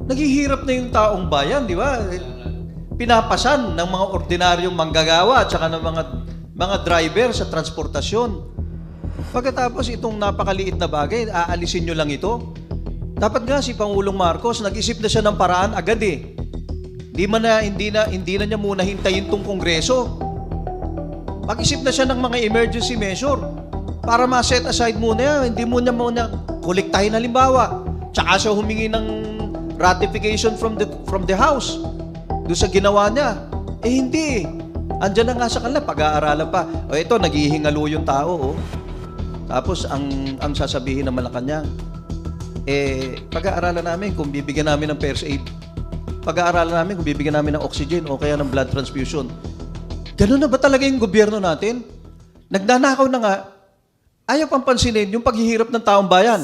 Naghihirap na yung taong bayan, di ba? Pinapasan ng mga ordinaryong manggagawa at saka ng mga driver sa transportasyon. Pagkatapos itong napakaliit na bagay, aalisin nyo lang ito. Dapat nga si Pangulong Marcos, nag-isip na siya ng paraan agad eh. Hindi na niya muna hintayin tong Kongreso. Mag-isip na siya ng mga emergency measure para ma-set aside muna yan. Hindi muna kolektahin halimbawa. Tsaka siya humingi ng ratification from the House doon sa ginawa niya. Eh hindi. Andyan na nga sa kanila, pag-aaralan pa. O ito, naghihingalo yung tao. Oh. Tapos ang sasabihin ng Malacanang, pag-aaralan namin kung bibigyan namin ng first aid. Pag-aaralan namin kung bibigyan namin ng oxygen o kaya ng blood transfusion. Ganun na ba talaga yung gobyerno natin? Nagnanakaw na nga, ayaw pang pansinin yung paghihirap ng taong bayan.